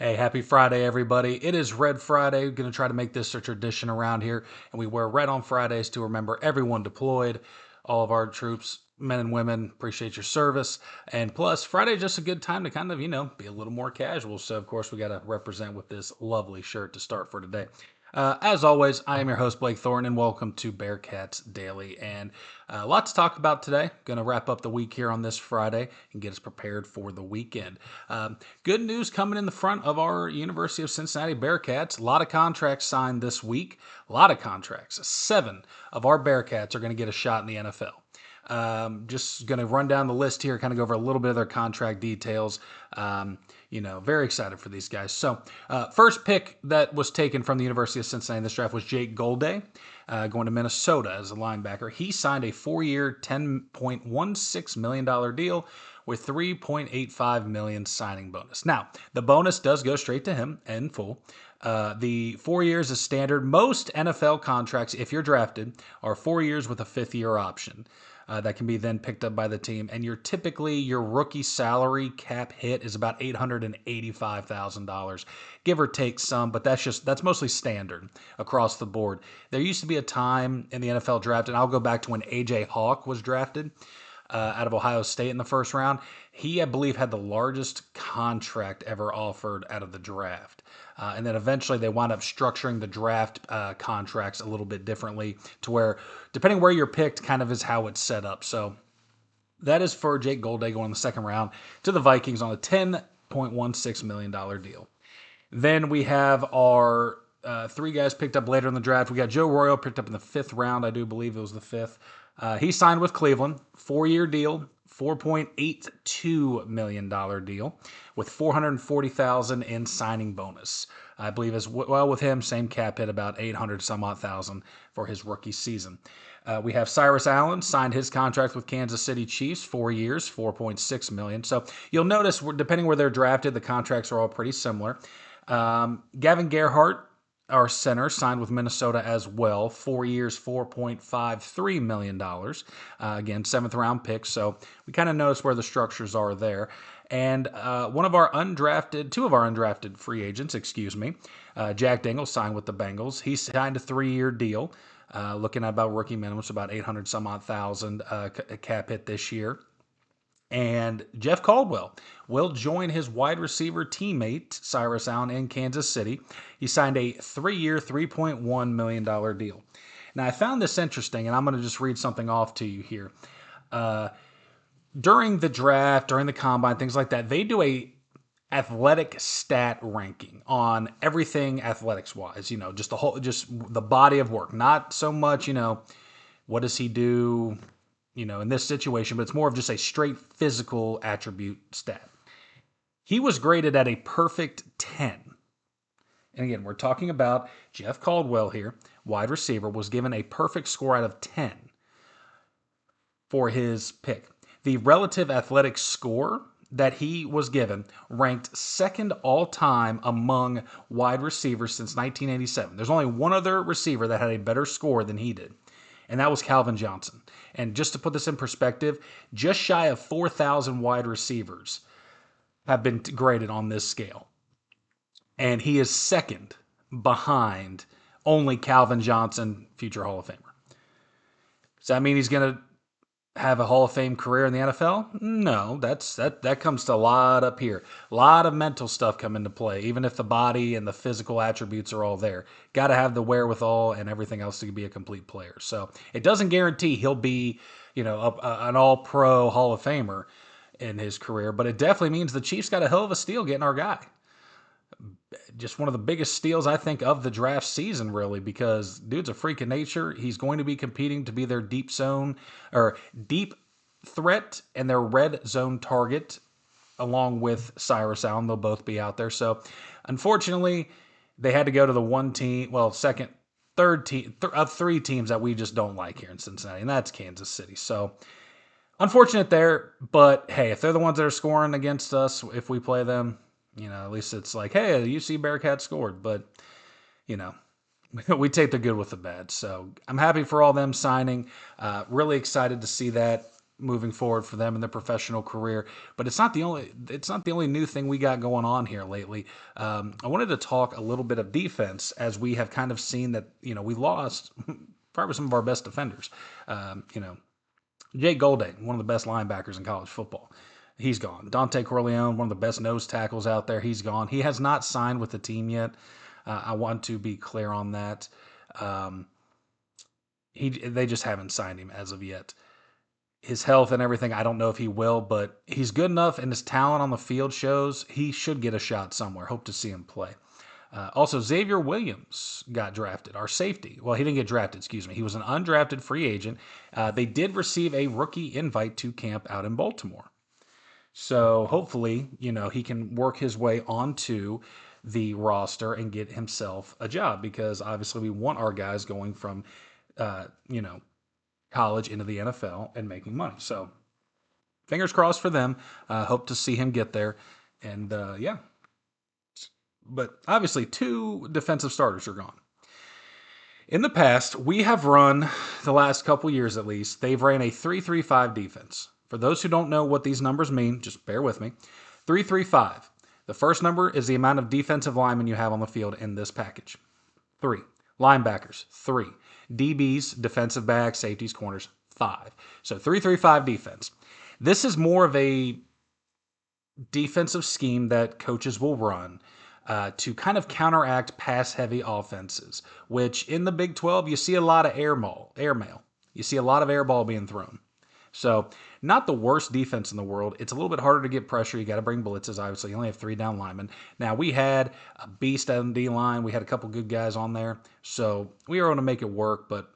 Hey, happy Friday, everybody. It is Red Friday. We're going to try to make this a tradition around here. And we wear red on Fridays to remember everyone deployed, all of our troops, men and women. Appreciate your service. And plus, Friday is just a good time to kind of, be a little more casual. So, of course, we got to represent with this lovely shirt to start for today. As always, I am your host, Blake Thornton, and welcome to Bearcats Daily. And a lot to talk about today. Going to wrap up the week here on this Friday and get us prepared for the weekend. Good news coming in the front of our University of Cincinnati Bearcats. A lot of contracts signed this week. A lot of contracts. 7 of our Bearcats are going to get a shot in the NFL. Just going to run down the list here, kind of go over a little bit of their contract details. Very excited for these guys. So, first pick that was taken from the University of Cincinnati in this draft was Jake Golday, going to Minnesota as a linebacker. He signed a 4-year, $10.16 million deal with $3.85 million signing bonus. Now, the bonus does go straight to him in full. The 4 years is standard. Most NFL contracts, if you're drafted, are 4 years with a 5th-year option. That can be then picked up by the team. And your rookie salary cap hit is about $885,000, give or take some, but that's mostly standard across the board. There used to be a time in the NFL draft, and I'll go back to when A.J. Hawk was drafted out of Ohio State in the first round. He, I believe, had the largest contract ever offered out of the draft. And then eventually they wound up structuring the draft contracts a little bit differently to where, depending where you're picked, kind of is how it's set up. So that is for Jake Golday going in the second round to the Vikings on a $10.16 million deal. Then we have our 3 guys picked up later in the draft. We got Joe Royal picked up in the 5th round. I do believe it was the 5th. He signed with Cleveland, 4-year deal, $4.82 million deal with $440,000 in signing bonus. I believe as well with him, same cap hit, about 800 some odd thousand for his rookie season. We have Cyrus Allen signed his contract with Kansas City Chiefs, 4 years, $4.6 million. So you'll notice, depending where they're drafted, the contracts are all pretty similar. Gavin Gerhardt, our center, signed with Minnesota as well. 4 years, $4.53 million. Again, 7th round pick. So we kind of notice where the structures are there. And two of our undrafted free agents, Jack Dingle signed with the Bengals. He signed a 3-year deal, looking at about rookie minimum, so about 800 some odd thousand cap hit this year. And Jeff Caldwell will join his wide receiver teammate, Cyrus Allen, in Kansas City. He signed a 3-year, $3.1 million deal. Now, I found this interesting, and I'm going to just read something off to you here. During the draft, during the combine, things like that, they do a athletic stat ranking on everything athletics-wise. Just the body of work, not so much, what does he do, in this situation, but it's more of just a straight physical attribute stat. He was graded at a perfect 10. And again, we're talking about Jeff Caldwell here, wide receiver, was given a perfect score out of 10 for his pick. The relative athletic score that he was given ranked 2nd all-time among wide receivers since 1987. There's only one other receiver that had a better score than he did, and that was Calvin Johnson. And just to put this in perspective, just shy of 4,000 wide receivers have been graded on this scale. And he is 2nd behind only Calvin Johnson, future Hall of Famer. Does that mean he's going to have a Hall of Fame career in the NFL? No, that comes to a lot up here. A lot of mental stuff come into play, even if the body and the physical attributes are all there. Got to have the wherewithal and everything else to be a complete player. So it doesn't guarantee he'll be, an all-pro Hall of Famer in his career, but it definitely means the Chiefs got a hell of a steal getting our guy. Just one of the biggest steals, I think, of the draft season, really, because dude's a freak of nature. He's going to be competing to be their deep threat and their red zone target, along with Cyrus Allen. They'll both be out there. So, unfortunately, they had to go to the third team of 3 teams that we just don't like here in Cincinnati, and that's Kansas City. So, unfortunate there, but hey, if they're the ones that are scoring against us, if we play them, at least it's like, hey, the UC Bearcats scored. But, we take the good with the bad. So I'm happy for all them signing. Really excited to see that. moving forward for them in their professional career. But it's not the only new thing we got going on here lately. I wanted to talk a little bit of defense as we have kind of seen that we lost probably some of our best defenders. You know, Jay Golday, one of the best linebackers in college football. He's gone. Dante Corleone, one of the best nose tackles out there. He's gone. He has not signed with the team yet. I want to be clear on that. Um, they just haven't signed him as of yet. His health and everything, I don't know if he will, but he's good enough and his talent on the field shows he should get a shot somewhere. Hope to see him play. Also, Xavier Williams got drafted, our safety. Well, he didn't get drafted, excuse me. He was an undrafted free agent. They did receive a rookie invite to camp out in Baltimore. So hopefully, he can work his way onto the roster and get himself a job because obviously we want our guys going from, uh, you know, college into the NFL and making money. So fingers crossed for them. Hope to see him get there. And yeah, but obviously two defensive starters are gone. In the past, we have run, the last couple years at least, they've ran a 3-3-5 defense. For those who don't know what these numbers mean, just bear with me. 3-3-5. The first number is the amount of defensive linemen you have on the field in this package. 3. Linebackers, 3. DBs, defensive backs, safeties, corners, 5. So 3-3-5 defense. This is more of a defensive scheme that coaches will run to kind of counteract pass-heavy offenses, which in the Big 12, you see a lot of airmail. You see a lot of air ball being thrown. So not the worst defense in the world. It's a little bit harder to get pressure. You got to bring blitzes, obviously. You only have 3 down linemen. Now, we had a beast on D-line. We had a couple good guys on there. So we were able to make it work, but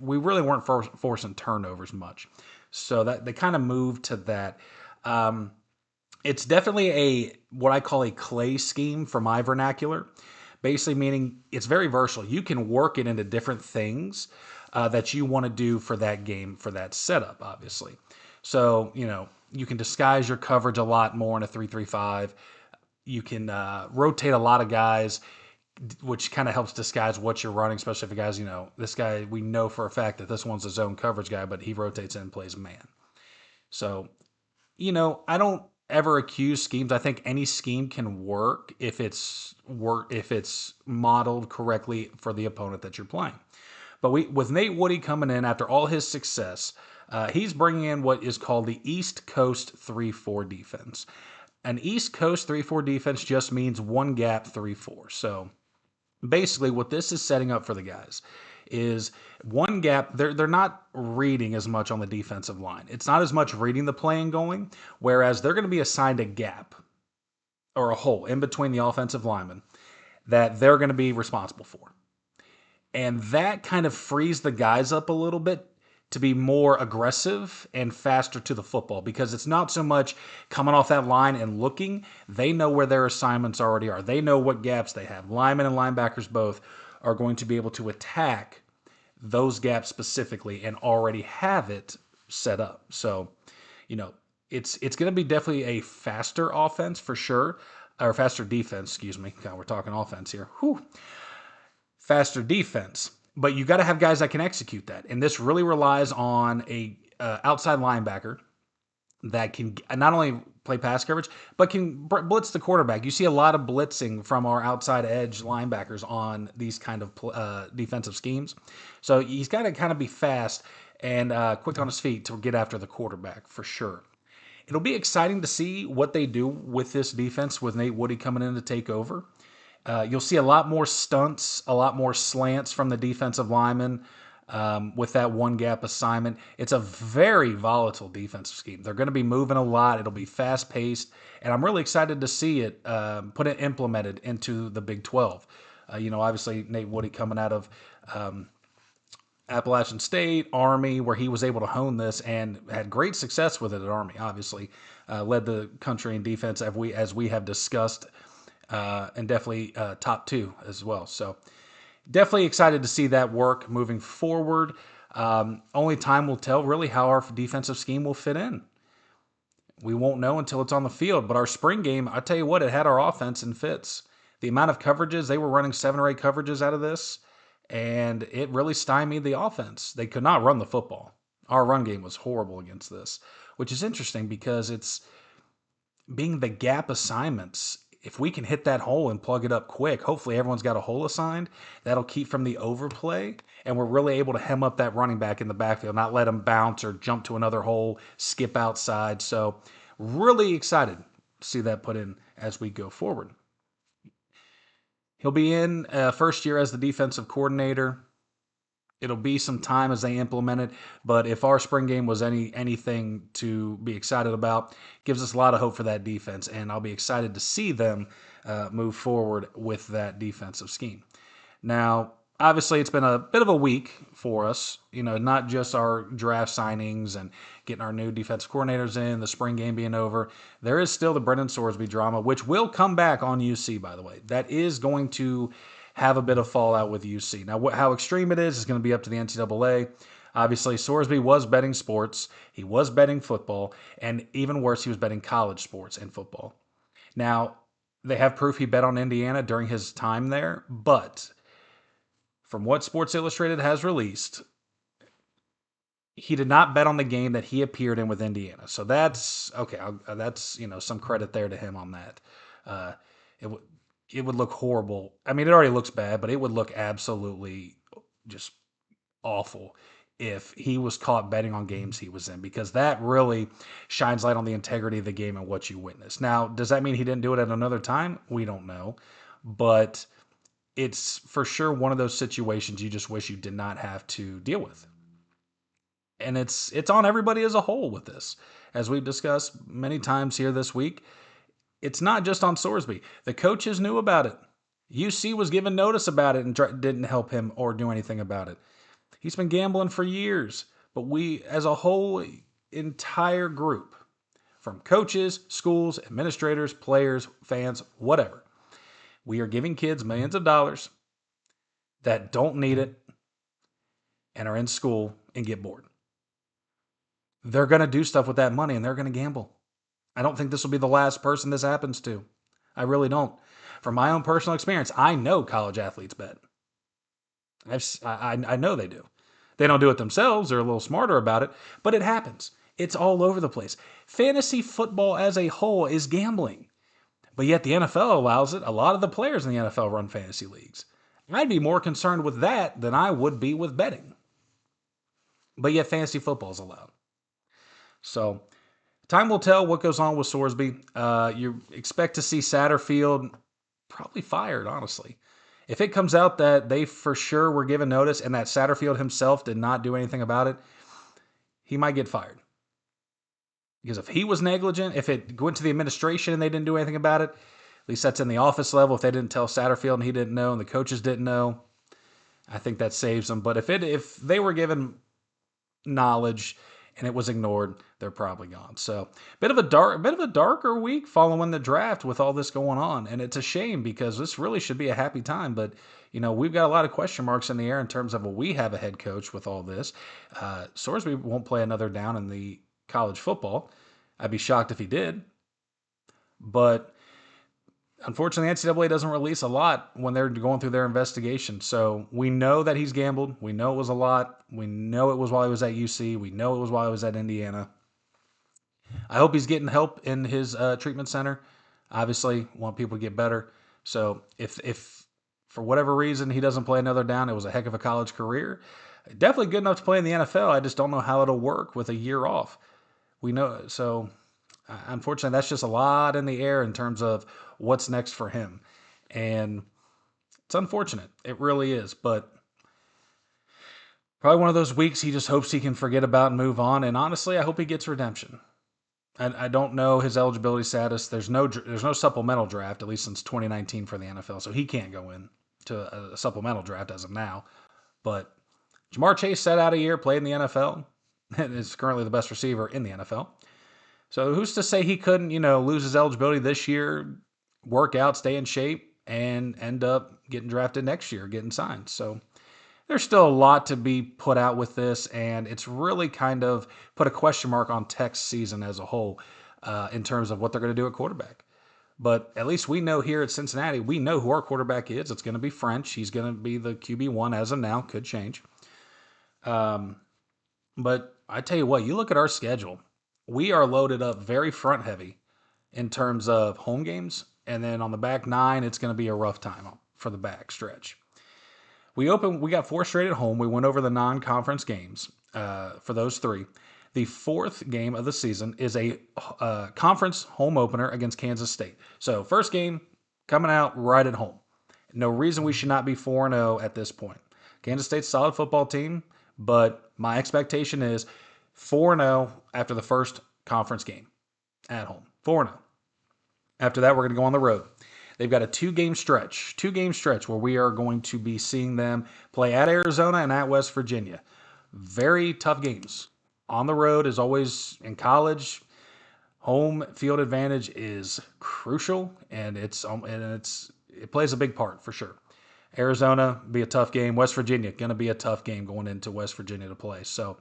we really weren't forcing turnovers much. So that they kind of moved to that. It's definitely what I call a clay scheme for my vernacular, basically meaning it's very versatile. You can work it into different things that you want to do for that game, for that setup, obviously. So, you can disguise your coverage a lot more in a 3-3-5. You can rotate a lot of guys, which kind of helps disguise what you're running, especially if a guy's, this guy, we know for a fact that this one's a zone coverage guy, but he rotates in and plays man. So, I don't ever accuse schemes. I think any scheme can work if it's modeled correctly for the opponent that you're playing. But with Nate Woody coming in after all his success, he's bringing in what is called the East Coast 3-4 defense. An East Coast 3-4 defense just means one gap 3-4. So basically what this is setting up for the guys is one gap. They're not reading as much on the defensive line. It's not as much reading the play and going, whereas they're going to be assigned a gap or a hole in between the offensive linemen that they're going to be responsible for. And that kind of frees the guys up a little bit to be more aggressive and faster to the football because it's not so much coming off that line and looking. They know where their assignments already are. They know what gaps they have. Linemen and linebackers both are going to be able to attack those gaps specifically and already have it set up. So, it's going to be definitely a faster offense for sure, or faster defense, excuse me. God, we're talking offense here. Whew. Faster defense. But you got to have guys that can execute that. And this really relies on a outside linebacker that can not only play pass coverage, but can blitz the quarterback. You see a lot of blitzing from our outside edge linebackers on these kind of defensive schemes. So he's got to kind of be fast and quick on his feet to get after the quarterback for sure. It'll be exciting to see what they do with this defense with Nate Woody coming in to take over. You'll see a lot more stunts, a lot more slants from the defensive linemen with that one gap assignment. It's a very volatile defensive scheme. They're going to be moving a lot. It'll be fast paced, and I'm really excited to see it implemented into the Big 12. Obviously Nate Woody coming out of Appalachian State, Army, where he was able to hone this and had great success with it at Army. Obviously, led the country in defense as we have discussed. And definitely top 2 as well. So definitely excited to see that work moving forward. Only time will tell really how our defensive scheme will fit in. We won't know until it's on the field. But our spring game, I tell you what, it had our offense in fits. The amount of coverages, they were running 7 or 8 coverages out of this, and it really stymied the offense. They could not run the football Our run game was horrible against this, which is interesting because it's being the gap assignments. If we can hit that hole and plug it up quick, hopefully everyone's got a hole assigned. That'll keep from the overplay, and we're really able to hem up that running back in the backfield, not let him bounce or jump to another hole, skip outside. So, really excited to see that put in as we go forward. He'll be in first year as the defensive coordinator. It'll be some time as they implement it, but if our spring game was anything to be excited about, gives us a lot of hope for that defense, and I'll be excited to see them move forward with that defensive scheme. Now, obviously, it's been a bit of a week for us. Not just our draft signings and getting our new defensive coordinators in, the spring game being over. There is still the Brendan Sorsby drama, which will come back on UC, by the way. That is going to have a bit of fallout with UC. Now, how extreme it is going to be up to the NCAA. Obviously, Sorsby was betting sports, he was betting football, and even worse, he was betting college sports and football. Now, they have proof he bet on Indiana during his time there, but from what Sports Illustrated has released, he did not bet on the game that he appeared in with Indiana. So that's okay. That's some credit there to him on that. It would it would look horrible. I mean, it already looks bad, but it would look absolutely just awful if he was caught betting on games he was in, because that really shines light on the integrity of the game and what you witness. Now, does that mean he didn't do it at another time? We don't know, but it's for sure one of those situations you just wish you did not have to deal with. And it's on everybody as a whole with this. As we've discussed many times here this week, it's not just on Sorsby. The coaches knew about it. UC was given notice about it and didn't help him or do anything about it. He's been gambling for years, but we as a whole entire group, from coaches, schools, administrators, players, fans, whatever, we are giving kids millions of dollars that don't need it and are in school and get bored. They're going to do stuff with that money and they're going to gamble. I don't think this will be the last person this happens to. I really don't. From my own personal experience, I know college athletes bet. I know they do. They don't do it themselves. They're a little smarter about it, but it happens. It's all over the place. Fantasy football as a whole is gambling, but yet the NFL allows it. A lot of the players in the NFL run fantasy leagues. I'd be more concerned with that than I would be with betting. But yet fantasy football is allowed. So time will tell what goes on with Sorsby. You expect to see Satterfield probably fired, honestly. If it comes out that they for sure were given notice and that Satterfield himself did not do anything about it, he might get fired. Because if he was negligent, if it went to the administration and they didn't do anything about it, at least that's in the office level. If they didn't tell Satterfield and he didn't know and the coaches didn't know, I think that saves them. But if they were given knowledge and it was ignored, they're probably gone. So bit of a darker week following the draft with all this going on, and it's a shame because this really should be a happy time. But we've got a lot of question marks in the air in terms of will we have a head coach with all this. Sorsby won't play another down in the college football. I'd be shocked if he did, but unfortunately, NCAA doesn't release a lot when they're going through their investigation. So we know that he's gambled. We know it was a lot. We know it was while he was at UC. We know it was while he was at Indiana. I hope he's getting help in his treatment center. Obviously, want people to get better. So if for whatever reason he doesn't play another down, it was a heck of a college career. Definitely good enough to play in the NFL. I just don't know how it'll work with a year off. We know so. Unfortunately, that's just a lot in the air in terms of what's next for him. And it's unfortunate. It really is. But probably one of those weeks he just hopes he can forget about and move on. And honestly, I hope he gets redemption. I don't know his eligibility status. There's no supplemental draft, at least since 2019 for the NFL. So he can't go in to a supplemental draft as of now. But Jamar Chase sat out a year, played in the NFL, and is currently the best receiver in the NFL. So who's to say he couldn't, lose his eligibility this year, work out, stay in shape, and end up getting drafted next year, getting signed. So there's still a lot to be put out with this, and it's really kind of put a question mark on Tech's season as a whole in terms of what they're going to do at quarterback. But at least we know here at Cincinnati, we know who our quarterback is. It's going to be French. He's going to be the QB1 as of now. Could change. But I tell you what, you look at our schedule. We are loaded up very front heavy in terms of home games. And then on the back nine, it's going to be a rough time for the back stretch. We got four straight at home. We went over the non-conference games for those three. The fourth game of the season is a conference home opener against Kansas State. So first game coming out right at home. No reason we should not be 4-0 at this point. Kansas State's a solid football team, but my expectation is 4-0 after the first conference game at home. 4-0. After that, we're going to go on the road. They've got a two-game stretch where we are going to be seeing them play at Arizona and at West Virginia. Very tough games. On the road, as always in college, home field advantage is crucial, and it plays a big part for sure. Arizona be a tough game. West Virginia going to be a tough game going into West Virginia to play. So,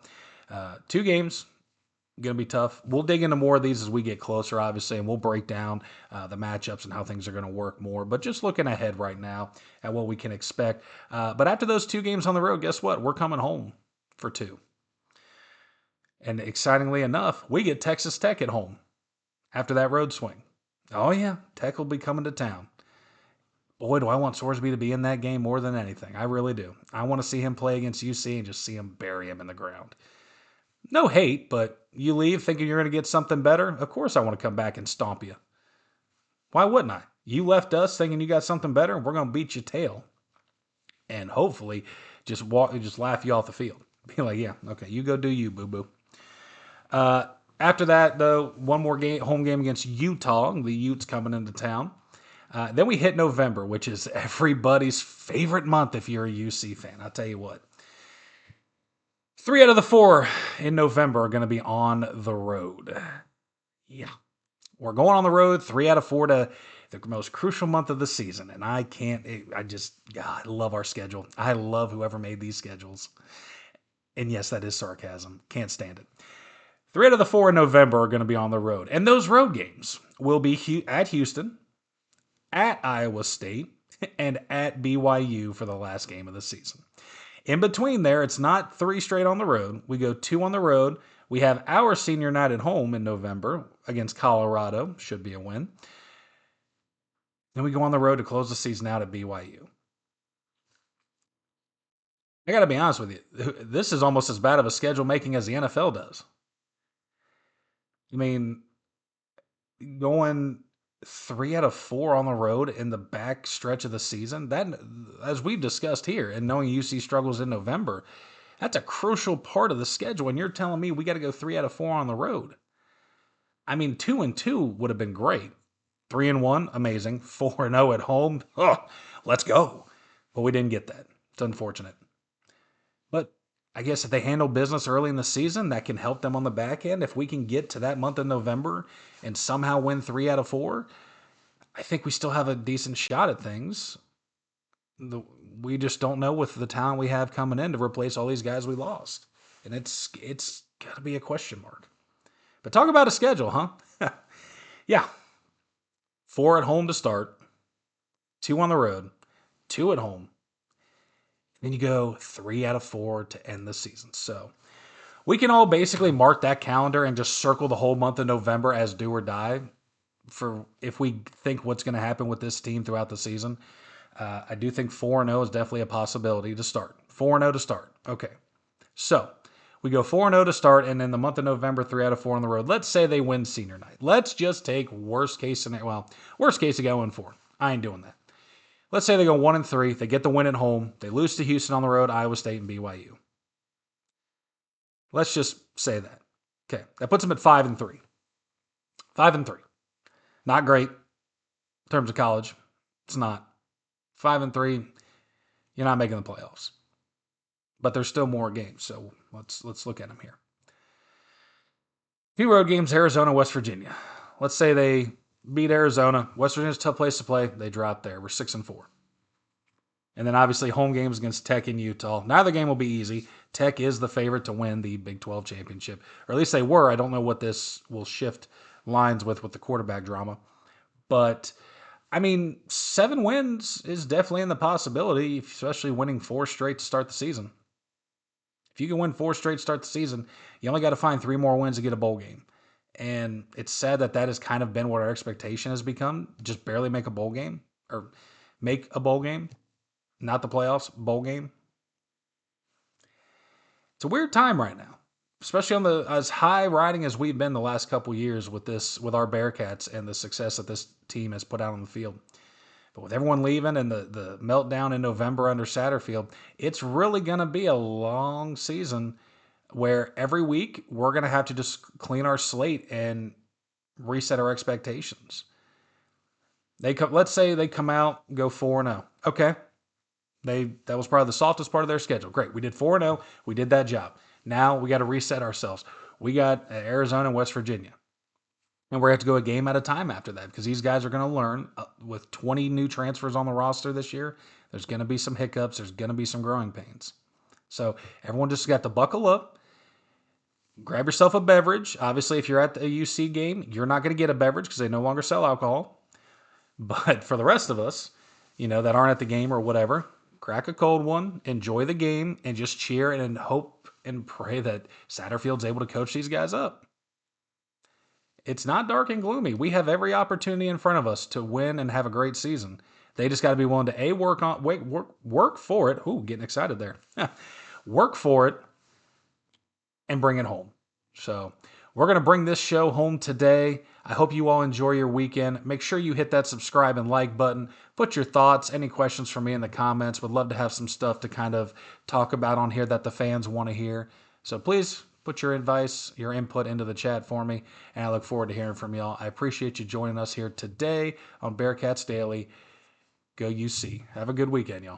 two games going to be tough. We'll dig into more of these as we get closer, obviously, and we'll break down the matchups and how things are going to work more. But just looking ahead right now at what we can expect. But after those two games on the road, guess what? We're coming home for two. And excitingly enough, we get Texas Tech at home after that road swing. Oh, yeah, Tech will be coming to town. Boy, do I want Sorsby to be in that game more than anything. I really do. I want to see him play against UC and just see him bury him in the ground. No hate, but you leave thinking you're going to get something better? Of course I want to come back and stomp you. Why wouldn't I? You left us thinking you got something better, and we're going to beat your tail. And hopefully just laugh you off the field. Be like, yeah, okay, you go do you, boo-boo. After that, though, one more home game against Utah. The Utes coming into town. Then we hit November, which is everybody's favorite month if you're a UC fan. I'll tell you what. 3 out of the 4 in November are going to be on the road. Yeah. We're going on the road 3 out of 4 to the most crucial month of the season. And I love our schedule. I love whoever made these schedules. And yes, that is sarcasm. Can't stand it. 3 out of the 4 in November are going to be on the road. And those road games will be at Houston, at Iowa State, and at BYU for the last game of the season. In between there, it's not 3 straight on the road. We go 2 on the road. We have our senior night at home in November against Colorado. Should be a win. Then we go on the road to close the season out at BYU. I got to be honest with you. This is almost as bad of a schedule making as the NFL does. I mean, going 3 out of 4 on the road in the back stretch of the season, that, as we've discussed here, and knowing UC struggles in November, that's a crucial part of the schedule. And you're telling me we got to go 3 out of 4 on the road. I mean, 2-2 would have been great. 3-1, amazing. 4-0 at home, let's go. But we didn't get that. It's unfortunate. But I guess if they handle business early in the season, that can help them on the back end. If we can get to that month of November and somehow win 3 out of 4, I think we still have a decent shot at things. We just don't know with the talent we have coming in to replace all these guys we lost. And it's got to be a question mark. But talk about a schedule, huh? Yeah. 4 at home to start, 2 on the road, 2 at home. Then you go 3 out of 4 to end the season. So we can all basically mark that calendar and just circle the whole month of November as do or die for if we think what's going to happen with this team throughout the season. I do think 4-0 is definitely a possibility to start. 4-0 to start. Okay. So we go 4-0 to start, and in the month of November, 3 out of 4 on the road. Let's say they win senior night. Let's just take worst case scenario. Well, worst case, they go 1-4. I ain't doing that. Let's say they go 1-3. They get the win at home. They lose to Houston on the road, Iowa State, and BYU. Let's just say that. Okay, that puts them at 5-3. 5-3. Not great in terms of college. It's not. 5-3. You're not making the playoffs. But there's still more games, so let's look at them here. Few road games: Arizona, West Virginia. Let's say they beat Arizona. West Virginia's a tough place to play. They drop there. We're 6-4. And then obviously home games against Tech and Utah. Neither game will be easy. Tech is the favorite to win the Big 12 championship. Or at least they were. I don't know what this will shift lines with the quarterback drama. But, I mean, 7 wins is definitely in the possibility, especially winning 4 straight to start the season. If you can win 4 straight start the season, you only got to find 3 more wins to get a bowl game. And it's sad that has kind of been what our expectation has become. Just barely make a bowl game or make a bowl game, not the playoffs, bowl game. It's a weird time right now, especially on the as high riding as we've been the last couple years with our Bearcats and the success that this team has put out on the field. But with everyone leaving and the meltdown in November under Satterfield, it's really going to be a long season where every week we're going to have to just clean our slate and reset our expectations. Let's say they come out, go 4-0. Okay. That was probably the softest part of their schedule. Great. We did 4-0. We did that job. Now we got to reset ourselves. We got Arizona and West Virginia. And we're going to have to go a game at a time after that because these guys are going to learn with 20 new transfers on the roster this year. There's going to be some hiccups. There's going to be some growing pains. So everyone just got to buckle up, grab yourself a beverage. Obviously, if you're at the UC game, you're not going to get a beverage because they no longer sell alcohol. But for the rest of us, that aren't at the game or whatever, crack a cold one, enjoy the game, and just cheer and hope and pray that Satterfield's able to coach these guys up. It's not dark and gloomy. We have every opportunity in front of us to win and have a great season. They just got to be willing to work for it. Ooh, getting excited there. Work for it and bring it home. So we're going to bring this show home today. I hope you all enjoy your weekend. Make sure you hit that subscribe and like button. Put your thoughts, any questions for me in the comments. Would love to have some stuff to kind of talk about on here that the fans want to hear. So please put your advice, your input into the chat for me, and I look forward to hearing from y'all. I appreciate you joining us here today on Bearcats Daily. Go UC. Have a good weekend, y'all.